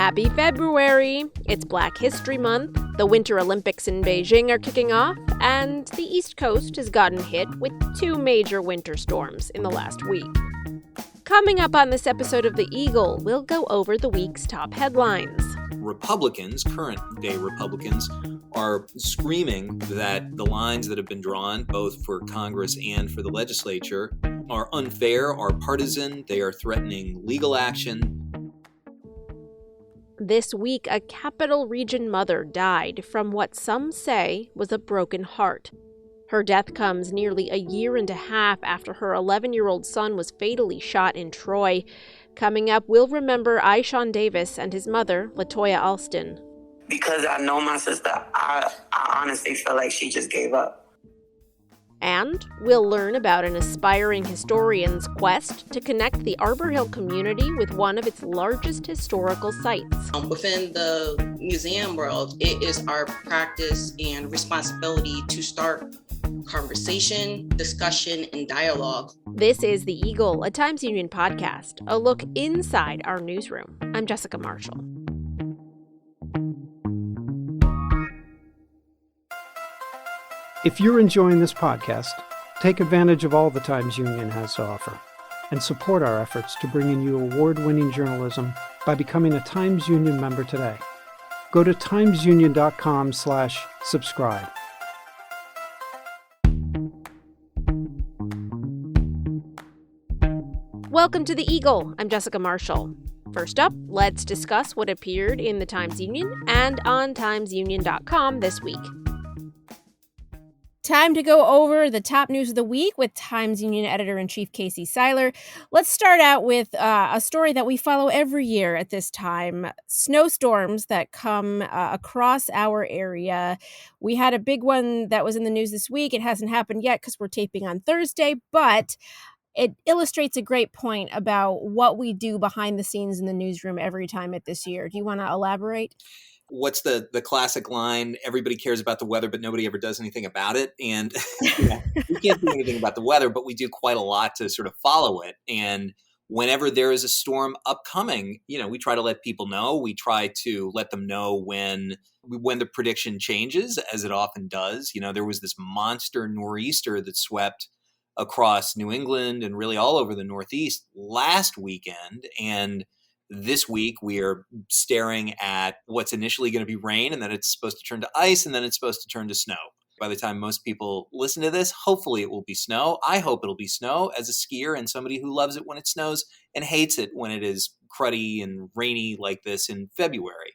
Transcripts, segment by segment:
Happy February! It's Black History Month, the Winter Olympics in Beijing are kicking off, and the East Coast has gotten hit with two major winter storms in the last week. Coming up on this episode of The Eagle, we'll go over the week's top headlines. Republicans, current-day Republicans, are screaming that the lines that have been drawn, both for Congress and for the legislature, are unfair, are partisan, they are threatening legal action. This week, a Capital Region mother died from what some say was a broken heart. Her death comes nearly a year and a half after her 11-year-old son was fatally shot in Troy. Coming up, we'll remember Ishawn Davis and his mother, Latoya Alston. Because I know my sister, I honestly feel like she just gave up. And we'll learn about an aspiring historian's quest to connect the Arbor Hill community with one of its largest historical sites. Within the museum world, it is our practice and responsibility to start conversation, discussion, and dialogue. This is The Eagle, a Times Union podcast, a look inside our newsroom. I'm Jessica Marshall. If you're enjoying this podcast, take advantage of all the Times Union has to offer and support our efforts to bring in you award-winning journalism by becoming a Times Union member today. Go to timesunion.com/subscribe. Welcome to The Eagle. I'm Jessica Marshall. First up, let's discuss what appeared in the Times Union and on timesunion.com this week. Time to go over the top news of the week with Times Union Editor-in-Chief Casey Seiler. Let's start out with a story that we follow every year at this time, snowstorms that come across our area. We had a big one that was in the news this week. It hasn't happened yet because we're taping on Thursday, but it illustrates a great point about what we do behind the scenes in the newsroom every time at this year. Do you want to elaborate? What's the classic line? Everybody cares about the weather, but nobody ever does anything about it. And we can't do anything about the weather, but we do quite a lot to sort of follow it. And whenever there is a storm upcoming, we try to let people know. We try to let them know when the prediction changes, as it often does. There was this monster nor'easter that swept across New England and really all over the Northeast last weekend. And this week, we are staring at what's initially going to be rain, and then it's supposed to turn to ice, and then it's supposed to turn to snow. By the time most people listen to this, hopefully it will be snow. I hope it'll be snow as a skier and somebody who loves it when it snows and hates it when it is cruddy and rainy like this in February.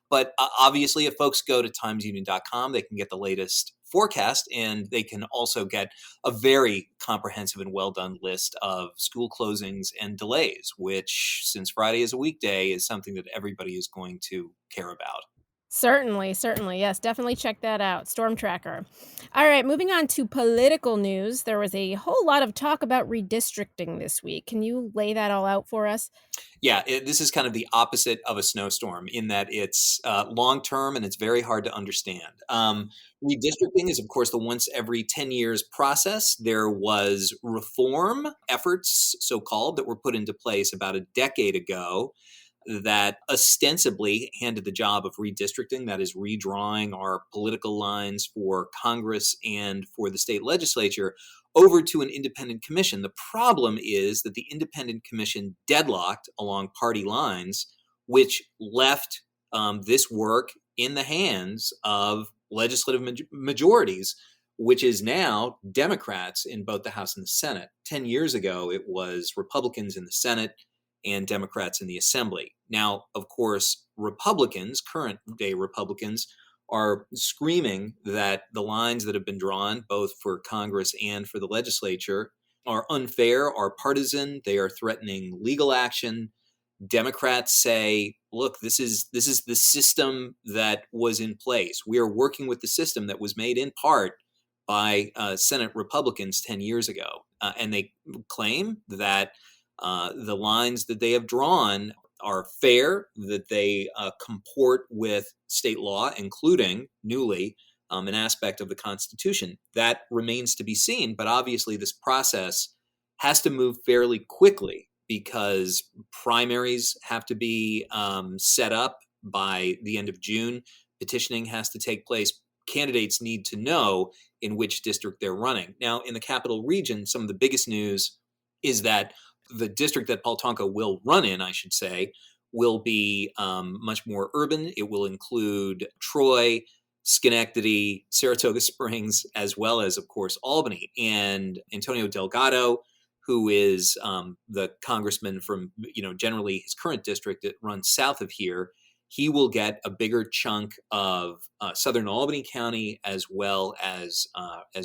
But obviously, if folks go to timesunion.com, they can get the latest forecast, and they can also get a very comprehensive and well-done list of school closings and delays, which, since Friday is a weekday, is something that everybody is going to care about. Certainly. Yes, definitely check that out. Storm Tracker. All right, moving on to political news. There was a whole lot of talk about redistricting this week. Can you lay that all out for us? Yeah, this is kind of the opposite of a snowstorm in that it's long-term and it's very hard to understand. Redistricting is, of course, the once every 10 years process. There was reform efforts, so-called, that were put into place about a decade ago that ostensibly handed the job of redistricting, that is redrawing our political lines for Congress and for the state legislature, over to an independent commission. The problem is that the independent commission deadlocked along party lines, which left this work in the hands of legislative majorities, which is now Democrats in both the House and the Senate. 10 years ago, it was Republicans in the Senate and Democrats in the Assembly. Now, of course, Republicans, current-day Republicans, are screaming that the lines that have been drawn, both for Congress and for the legislature, are unfair, are partisan, they are threatening legal action. Democrats say, look, this is the system that was in place. We are working with the system that was made in part by Senate Republicans 10 years ago. And they claim that the lines that they have drawn are fair, that they comport with state law, including, newly, an aspect of the Constitution. That remains to be seen, but obviously this process has to move fairly quickly because primaries have to be set up by the end of June. Petitioning has to take place. Candidates need to know in which district they're running. Now, in the Capital Region, some of the biggest news is that the district that Paul Tonko will run in, I should say, will be much more urban. It will include Troy, Schenectady, Saratoga Springs, as well as, of course, Albany. And Antonio Delgado, who is the congressman from, generally his current district that runs south of here, he will get a bigger chunk of southern Albany County as well as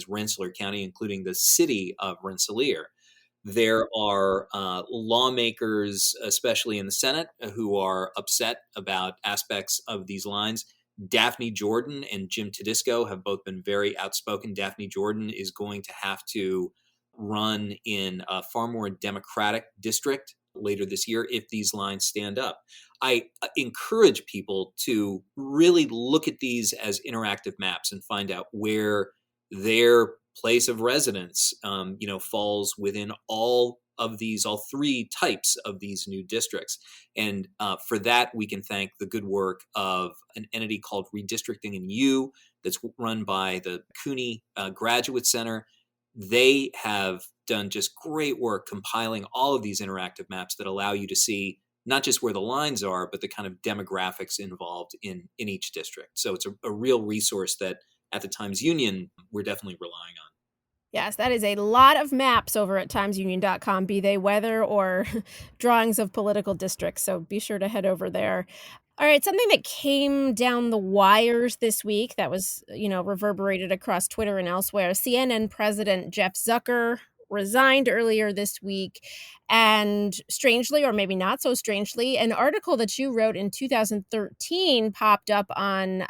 Rensselaer County, including the city of Rensselaer. There are lawmakers, especially in the Senate, who are upset about aspects of these lines. Daphne Jordan and Jim Tedisco have both been very outspoken. Daphne Jordan is going to have to run in a far more Democratic district later this year if these lines stand up. I encourage people to really look at these as interactive maps and find out where their place of residence, falls within all three types of these new districts. And for that, we can thank the good work of an entity called Redistricting in You that's run by the CUNY Graduate Center. They have done just great work compiling all of these interactive maps that allow you to see not just where the lines are, but the kind of demographics involved in each district. So it's a real resource that at the Times-Union, we're definitely relying on. Yes, that is a lot of maps over at timesunion.com, be they weather or drawings of political districts. So be sure to head over there. All right, something that came down the wires this week that was, reverberated across Twitter and elsewhere. CNN President Jeff Zucker resigned earlier this week. And strangely, or maybe not so strangely, an article that you wrote in 2013 popped up on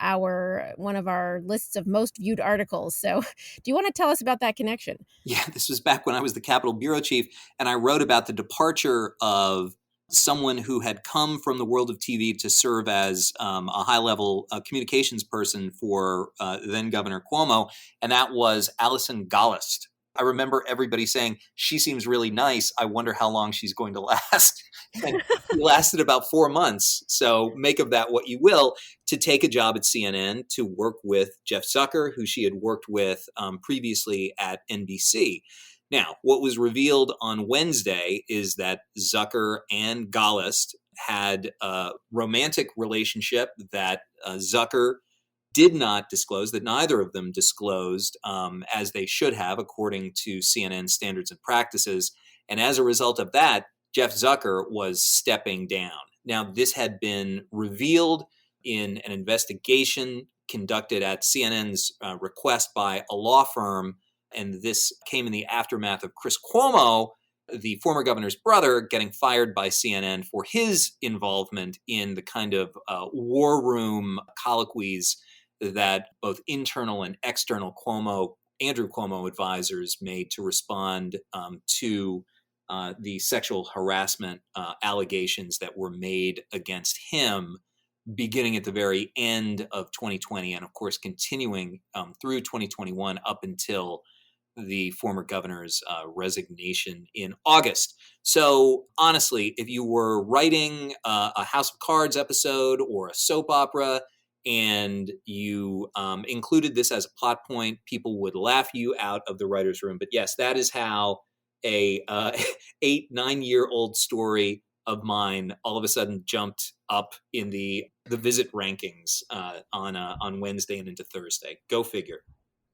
one of our lists of most viewed articles. So do you want to tell us about that connection? Yeah, this was back when I was the Capitol Bureau Chief, and I wrote about the departure of someone who had come from the world of TV to serve as a high-level communications person for then Governor Cuomo, and that was Allison Gollust. I remember everybody saying, she seems really nice. I wonder how long she's going to last. And she lasted about 4 months. So make of that what you will, to take a job at CNN to work with Jeff Zucker, who she had worked with previously at NBC. Now, what was revealed on Wednesday is that Zucker and Gollust had a romantic relationship that Zucker did not disclose, that neither of them disclosed as they should have, according to CNN standards and practices. And as a result of that, Jeff Zucker was stepping down. Now, this had been revealed in an investigation conducted at CNN's request by a law firm, and this came in the aftermath of Chris Cuomo, the former governor's brother, getting fired by CNN for his involvement in the kind of war room colloquies that both internal and external Andrew Cuomo advisors made to respond to the sexual harassment allegations that were made against him, beginning at the very end of 2020 and, of course, continuing through 2021 up until the former governor's resignation in August. So honestly, if you were writing a House of Cards episode or a soap opera, and you included this as a plot point, people would laugh you out of the writer's room. But yes, that is how a 8-9-year-old story of mine all of a sudden jumped up in the visit rankings on Wednesday and into Thursday. Go figure.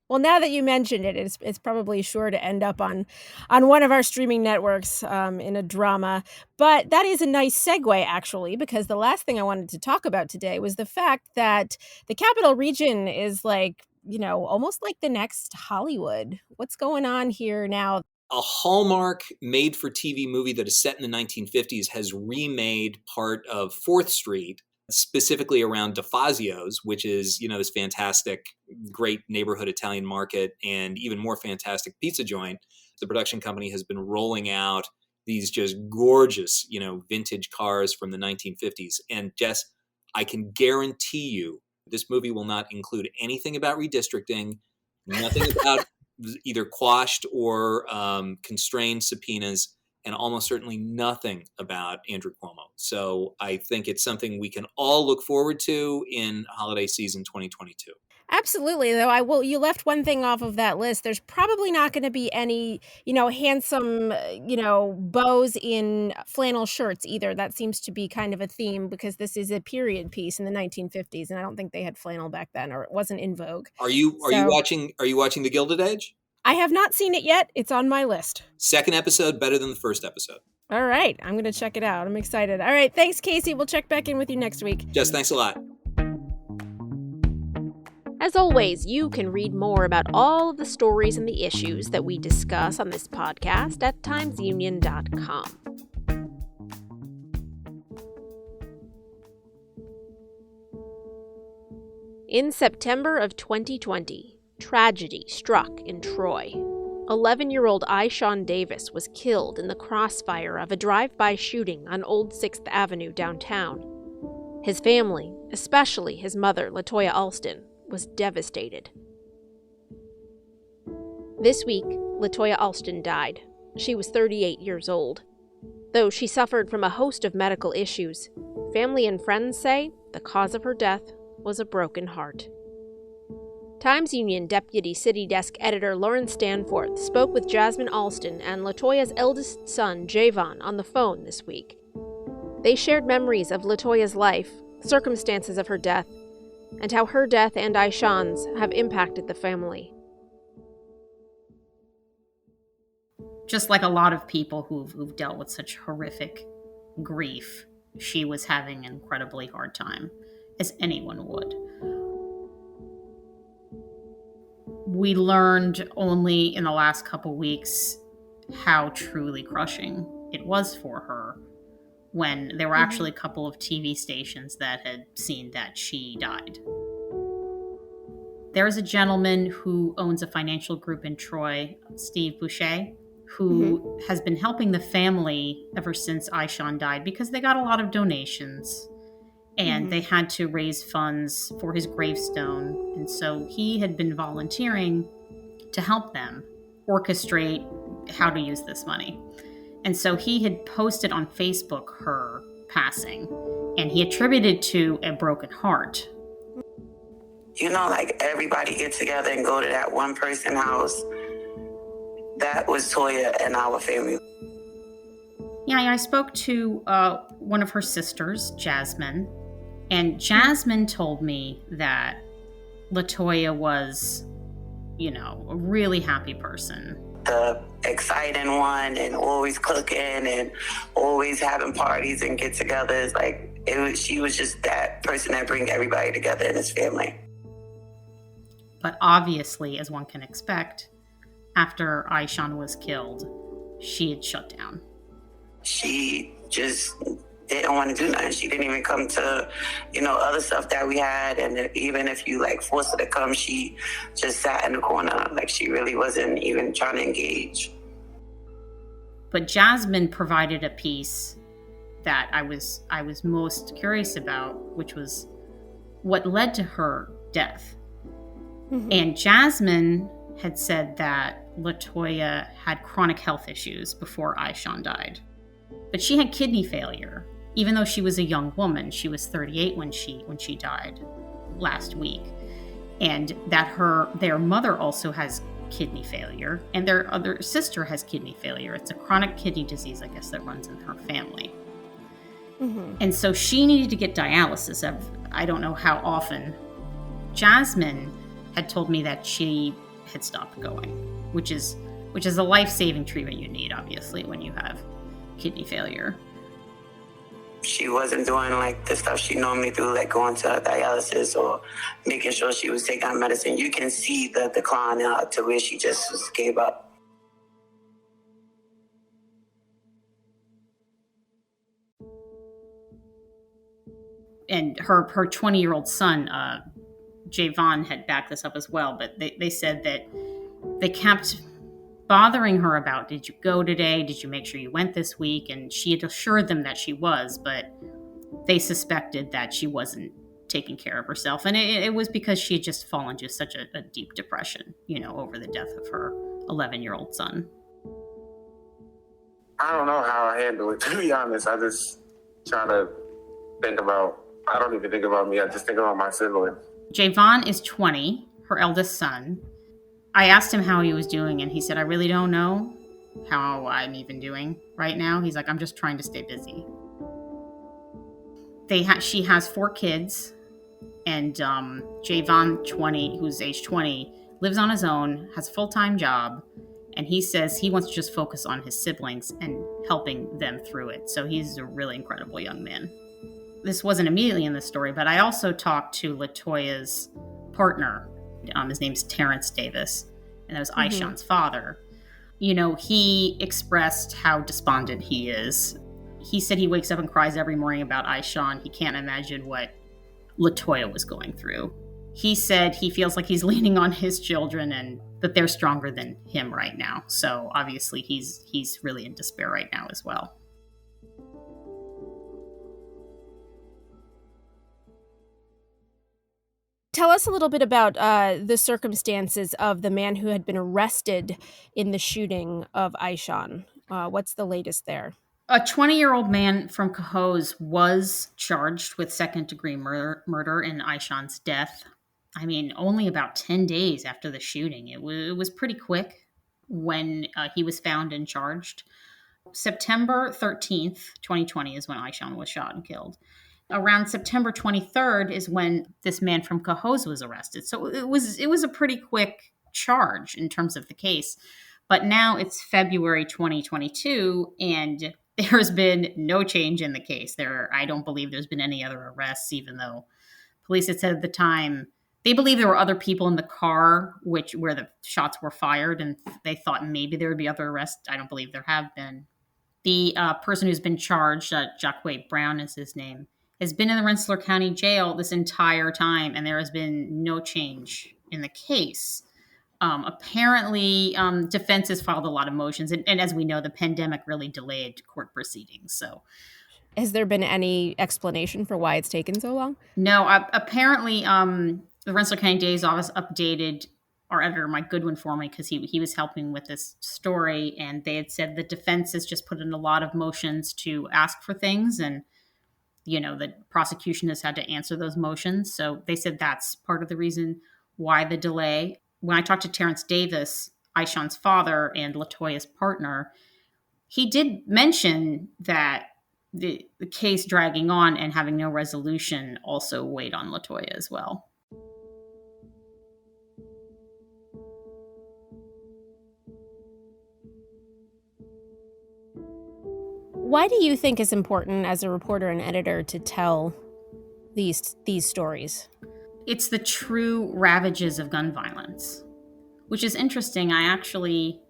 Well, now that you mentioned it, it's probably sure to end up on one of our streaming networks in a drama. But that is a nice segue, actually, because the last thing I wanted to talk about today was the fact that the Capital Region is almost like the next Hollywood. What's going on here now? A Hallmark made-for-TV movie that is set in the 1950s has remade part of 4th Street, specifically around DeFazio's, which is, this fantastic, great neighborhood Italian market and even more fantastic pizza joint. The production company has been rolling out these just gorgeous, vintage cars from the 1950s. And Jess, I can guarantee you this movie will not include anything about redistricting, nothing about either quashed or constrained subpoenas. and almost certainly nothing about Andrew Cuomo. So I think it's something we can all look forward to in holiday season 2022. Absolutely, though you left one thing off of that list. There's probably not gonna be any, handsome, beaux in flannel shirts either. That seems to be kind of a theme because this is a period piece in the 1950s, and I don't think they had flannel back then, or it wasn't in vogue. Are you So watching The Gilded Age? I have not seen it yet. It's on my list. Second episode better than the first episode. All right, I'm gonna check it out. I'm excited. All right, thanks, Casey. We'll check back in with you next week. Jess, thanks a lot. As always, you can read more about all of the stories and the issues that we discuss on this podcast at timesunion.com. In September of 2020, tragedy struck in Troy. 11-year-old Aishawn Davis was killed in the crossfire of a drive-by shooting on Old 6th Avenue downtown. His family, especially his mother, LaToya Alston, was devastated. This week, LaToya Alston died. She was 38 years old. Though she suffered from a host of medical issues, family and friends say the cause of her death was a broken heart. Times Union Deputy City Desk Editor Lauren Stanforth spoke with Jasmine Alston and LaToya's eldest son, Javon, on the phone this week. They shared memories of LaToya's life, circumstances of her death, and how her death and Aishawn's have impacted the family. Just like a lot of people who've dealt with such horrific grief, she was having an incredibly hard time, as anyone would. We learned only in the last couple weeks how truly crushing it was for her when there were actually a couple of TV stations that had seen that she died. There's a gentleman who owns a financial group in Troy, Steve Boucher, who has been helping the family ever since Aishawn died because they got a lot of donations and they had to raise funds for his gravestone. And so he had been volunteering to help them orchestrate how to use this money. And so he had posted on Facebook her passing, and he attributed to a broken heart. Like everybody get together and go to that one person house. That was Toya and our family. Yeah, I spoke to one of her sisters, Jasmine, and Jasmine told me that LaToya was, a really happy person. The exciting one and always cooking and always having parties and get-togethers. She was just that person that bring everybody together in his family. But obviously, as one can expect, after Aishawn was killed, she had shut down. She just didn't want to do nothing. She didn't even come to, other stuff that we had. And even if you forced her to come, she just sat in the corner. She really wasn't even trying to engage. But Jasmine provided a piece that I was most curious about, which was what led to her death. And Jasmine had said that LaToya had chronic health issues before Aishawn died. But she had kidney failure. Even though she was a young woman, she was 38 when she died last week. And that their mother also has kidney failure, and their other sister has kidney failure. It's a chronic kidney disease, I guess, that runs in her family. And so she needed to get dialysis I don't know how often. Jasmine had told me that she had stopped going, which is a life-saving treatment you need, obviously, when you have kidney failure. She wasn't doing the stuff she normally do, going to dialysis or making sure she was taking her medicine. You can see the decline to where she just gave up. And her 20-year-old son, Javon, had backed this up as well, but they said that they kept bothering her about, did you go today? Did you make sure you went this week? And she had assured them that she was, but they suspected that she wasn't taking care of herself. And it was because she had just fallen into such a deep depression, over the death of her 11-year-old son. I don't know how I handle it, to be honest. I just try to I don't even think about me. I just think about my siblings. Javon is 20, her eldest son. I asked him how he was doing, and he said, I really don't know how I'm even doing right now. He's like, I'm just trying to stay busy. She has 4 kids, and Javon, 20, who's age 20, lives on his own, has a full-time job, and he says he wants to just focus on his siblings and helping them through it. So he's a really incredible young man. This wasn't immediately in the story, but I also talked to LaToya's partner. His name's Terrence Davis, and that was Aishan's father. You know, he expressed how despondent he is. He said he wakes up and cries every morning about Aishan. He can't imagine what LaToya was going through. He said he feels like he's leaning on his children and that they're stronger than him right now. So obviously he's really in despair right now as well. Tell us a little bit about the circumstances of the man who had been arrested in the shooting of Aishan. What's the latest there? A 20-year-old man from Cohoes was charged with second-degree murder in Aishan's death. I mean, only about 10 days after the shooting. It was pretty quick when he was found and charged. September 13th, 2020 is when Aishan was shot and killed. Around September 23rd is when this man from Cohoes was arrested. So it was a pretty quick charge in terms of the case. But now it's February 2022, and there's been no change in the case. I don't believe there's been any other arrests, even though police had said at the time they believe there were other people in the car where the shots were fired, and they thought maybe there would be other arrests. I don't believe there have been. The person who's been charged, Jacquay Brown is his name, has been in the Rensselaer County Jail this entire time, and there has been no change in the case. Apparently, defense has filed a lot of motions, and as we know, the pandemic really delayed court proceedings. So, has there been any explanation for why it's taken so long? No. Apparently, the Rensselaer County DA's office updated our editor, Mike Goodwin, for me because he was helping with this story, and they had said the defense has just put in a lot of motions to ask for things, and the prosecution has had to answer those motions. So they said that's part of the reason why the delay. When I talked to Terrence Davis, Aishan's father and LaToya's partner, he did mention that the case dragging on and having no resolution also weighed on LaToya as well. Why do you think it's important as a reporter and editor to tell these stories? It's the true ravages of gun violence, which is interesting. I actually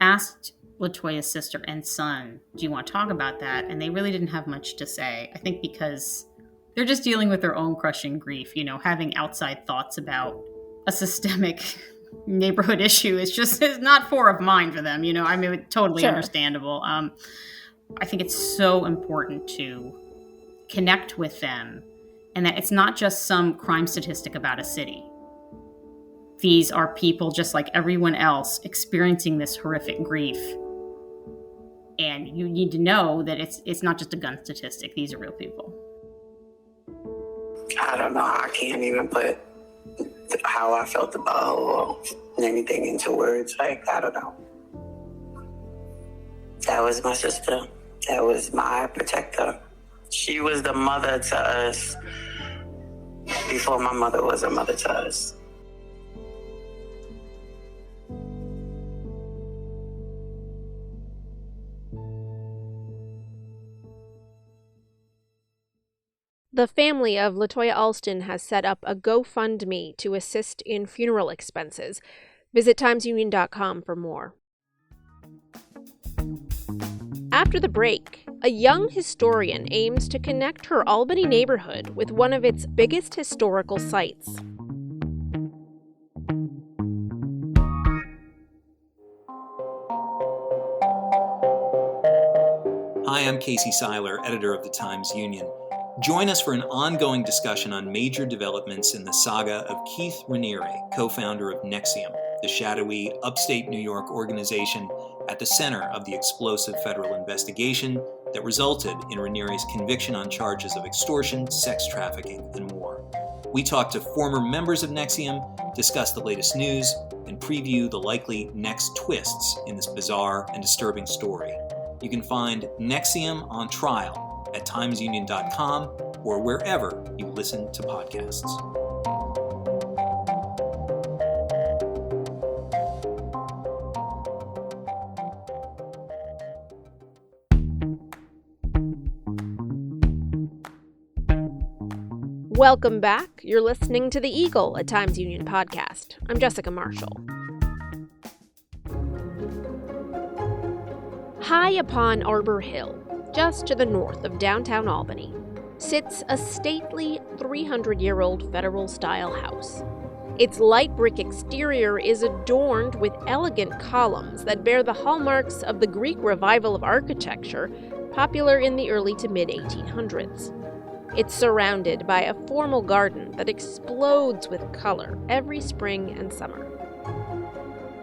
asked LaToya's sister and son, do you want to talk about that? And they really didn't have much to say. I think because they're just dealing with their own crushing grief, having outside thoughts about a systemic neighborhood issue is not fore of mind for them. I mean, it's totally understandable. I think it's so important to connect with them, and that it's not just some crime statistic about a city. These are people just like everyone else experiencing this horrific grief. And you need to know that it's not just a gun statistic. These are real people. I don't know. I can't even put how I felt about or anything into words. I don't know. That was my sister. That was my protector. She was the mother to us before my mother was a mother to us. The family of LaToya Alston has set up a GoFundMe to assist in funeral expenses. Visit timesunion.com for more. After the break, a young historian aims to connect her Albany neighborhood with one of its biggest historical sites. Hi, I'm Casey Seiler, editor of the Times-Union. Join us for an ongoing discussion on major developments in the saga of Keith Raniere, co-founder of NXIVM. the shadowy upstate New York organization at the center of the explosive federal investigation that resulted in Ranieri's conviction on charges of extortion, sex trafficking, and more. We talk to former members of NXIVM, discuss the latest news, and preview the likely next twists in this bizarre and disturbing story. You can find NXIVM on Trial at timesunion.com or wherever you listen to podcasts. Welcome back. You're listening to The Eagle, a Times Union podcast. I'm Jessica Marshall. High upon Arbor Hill, just to the north of downtown Albany, sits a stately 300-year-old federal-style house. Its light brick exterior is adorned with elegant columns that bear the hallmarks of the Greek revival of architecture, popular in the early to mid-1800s. It's surrounded by a formal garden that explodes with color every spring and summer.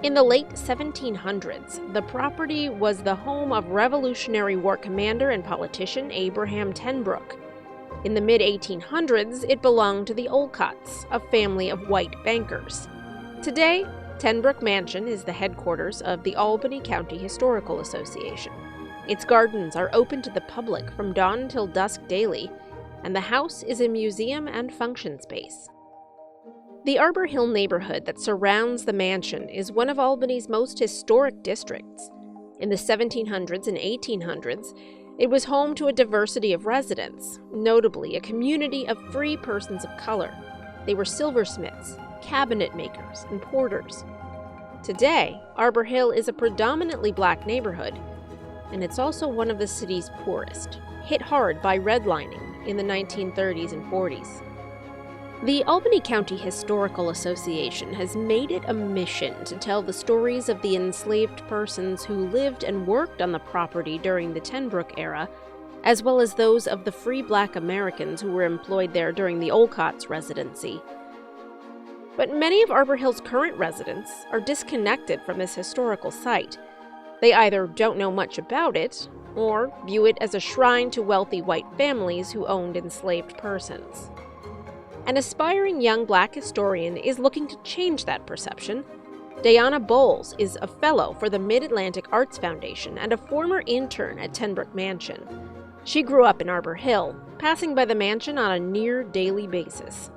In the late 1700s, the property was the home of Revolutionary War commander and politician Abraham Ten Broeck. In the mid-1800s, it belonged to the Olcotts, a family of white bankers. Today, Ten Broeck Mansion is the headquarters of the Albany County Historical Association. Its gardens are open to the public from dawn till dusk daily, and the house is a museum and function space. The Arbor Hill neighborhood that surrounds the mansion is one of Albany's most historic districts. In the 1700s and 1800s, it was home to a diversity of residents, notably a community of free persons of color. They were silversmiths, cabinet makers, and porters. Today, Arbor Hill is a predominantly black neighborhood, and it's also one of the city's poorest, hit hard by redlining in the 1930s and 40s. The Albany County Historical Association has made it a mission to tell the stories of the enslaved persons who lived and worked on the property during the Ten Broeck era, as well as those of the free black Americans who were employed there during the Olcott's residency. But many of Arbor Hill's current residents are disconnected from this historical site. They either don't know much about it, or view it as a shrine to wealthy white families who owned enslaved persons. An aspiring young black historian is looking to change that perception. Dayonna Bowles is a fellow for the Mid-Atlantic Arts Foundation and a former intern at Ten Broeck Mansion. She grew up in Arbor Hill, passing by the mansion on a near-daily basis.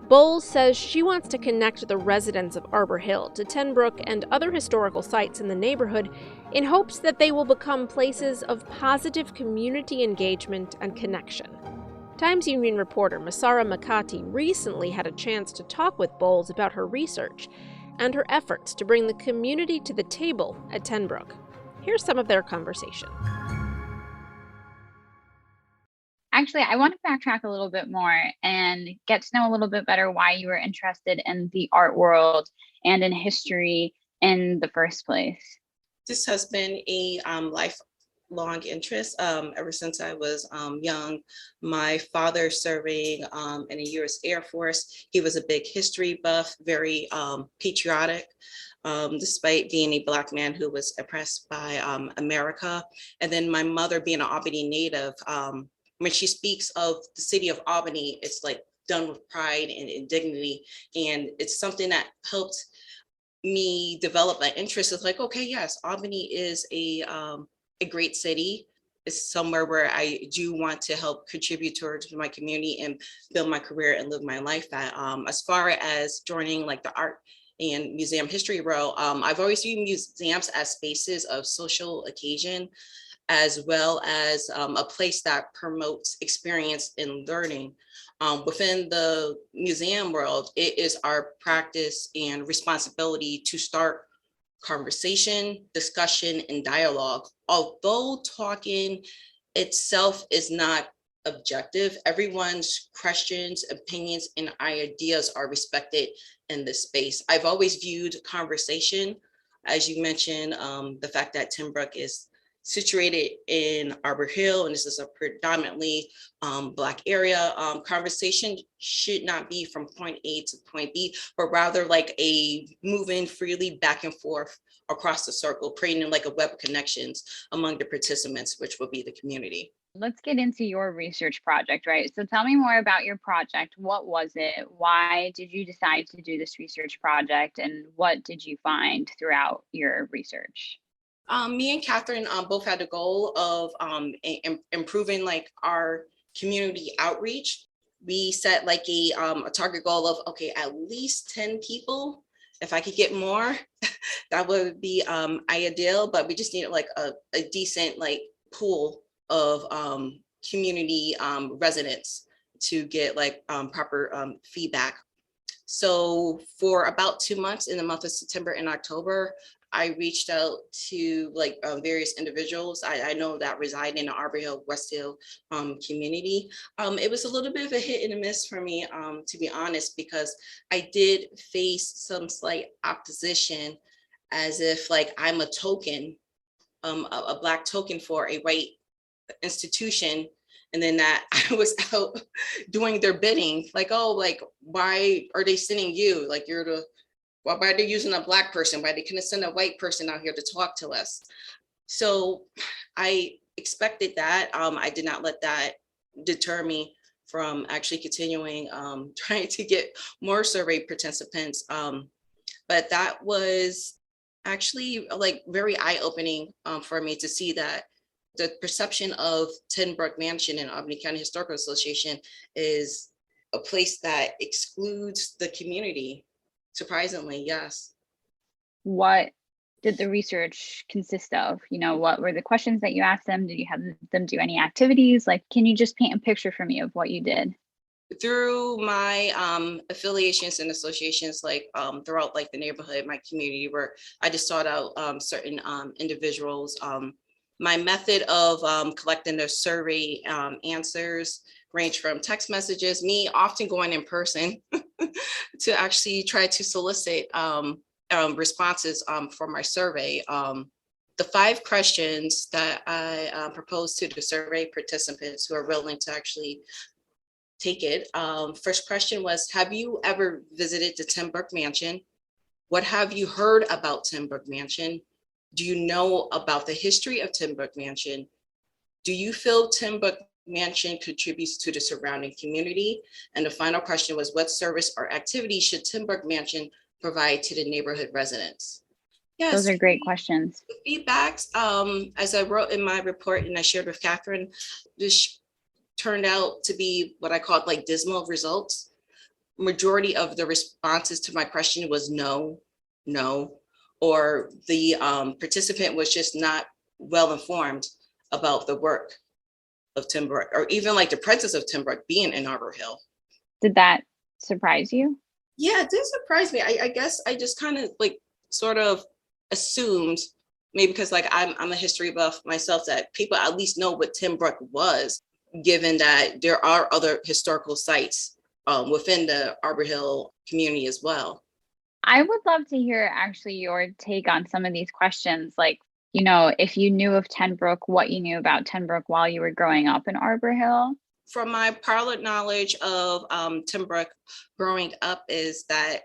Bowles says she wants to connect the residents of Arbor Hill to Ten Broeck and other historical sites in the neighborhood in hopes that they will become places of positive community engagement and connection. Times Union reporter Masara Makati recently had a chance to talk with Bowles about her research and her efforts to bring the community to the table at Ten Broeck. Here's some of their conversation. Actually, I want to backtrack a little bit more and get to know a little bit better why you were interested in the art world and in history in the first place. This has been a lifelong interest ever since I was young. My father serving in the U.S. Air Force, he was a big history buff, very patriotic. Despite being a Black man who was oppressed by America. And then my mother being an Albany native, when she speaks of the city of Albany, it's like done with pride and dignity. And it's something that helped me develop an interest. It's like, okay, yes, Albany is a great city. It's somewhere where I do want to help contribute towards my community and build my career and live my life at. As far as joining like the art and museum history row, I've always viewed museums as spaces of social occasion, as well as a place that promotes experience and learning. Within the museum world, it is our practice and responsibility to start conversation, discussion, and dialogue. Although talking itself is not objective, everyone's questions, opinions, and ideas are respected in this space. I've always viewed conversation, as you mentioned, the fact that Ten Broeck is situated in Arbor Hill, and this is a predominantly Black area. Conversation should not be from point A to point B, but rather like a moving freely back and forth across the circle, creating like a web of connections among the participants, which will be the community. Let's get into your research project, right? So tell me more about your project. What was it? Why did you decide to do this research project? And what did you find throughout your research? Me and Catherine both had the goal of improving like our community outreach. We set like a target goal of, okay, at least 10 people. If I could get more, that would be ideal, but we just needed like a decent like pool of community residents to get like proper feedback. So for about 2 months, in the month of September and October, I reached out to like various individuals I know that reside in the Arbor Hill, West Hill community. It was a little bit of a hit and a miss for me, to be honest, because I did face some slight opposition, as if like I'm a token, a Black token for a white institution, and then that I was out doing their bidding. Like, oh, like, why are they sending you? Like, you're the, why are they using a Black person? Why they couldn't send a white person out here to talk to us? So I expected that. I did not let that deter me from actually continuing trying to get more survey participants. But that was actually like very eye-opening for me to see that the perception of Ten Broeck Mansion and Albany County Historical Association is a place that excludes the community. Surprisingly, yes. What did the research consist of? You know, what were the questions that you asked them? Did you have them do any activities? Like, can you just paint a picture for me of what you did? Through my affiliations and associations, like throughout like the neighborhood, my community, where I just sought out certain individuals. My method of collecting the survey answers range from text messages, me often going in person to actually try to solicit responses for my survey. The 5 questions that I proposed to the survey participants who are willing to actually take it. First question was, have you ever visited the Ten Broeck Mansion? What have you heard about Ten Broeck Mansion? Do you know about the history of Ten Broeck Mansion? Do you feel Ten Broeck Mansion contributes to the surrounding community? And the final question was, what service or activity should Ten Broeck Mansion provide to the neighborhood residents? Yes, those are great questions. Feedbacks, as I wrote in my report and I shared with Catherine, this turned out to be what I called like dismal results. Majority of the responses to my question was no, no, or the participant was just not well informed about the work of Ten Broeck, or even like the presence of Ten Broeck being in Arbor Hill. Did that surprise you? Yeah, it did surprise me. I guess I just kind of like sort of assumed, maybe because like I'm a history buff myself, that people at least know what Ten Broeck was, given that there are other historical sites within the Arbor Hill community as well. I would love to hear actually your take on some of these questions. Like, you know, if you knew of Ten Broeck, what you knew about Ten Broeck while you were growing up in Arbor Hill. From my parlor knowledge of Ten Broeck growing up is that,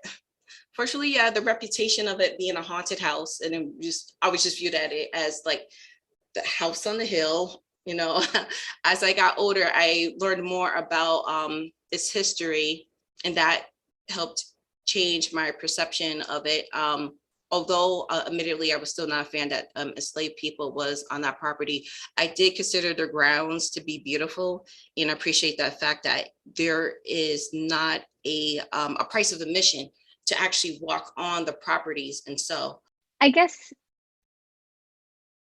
fortunately, yeah, the reputation of it being a haunted house, and I was just viewed at it as like the house on the hill. You know, as I got older, I learned more about its history, and that helped change my perception of it. Although admittedly, I was still not a fan that enslaved people was on that property. I did consider the grounds to be beautiful, and appreciate that fact that there is not a price of admission to actually walk on the properties. And so I guess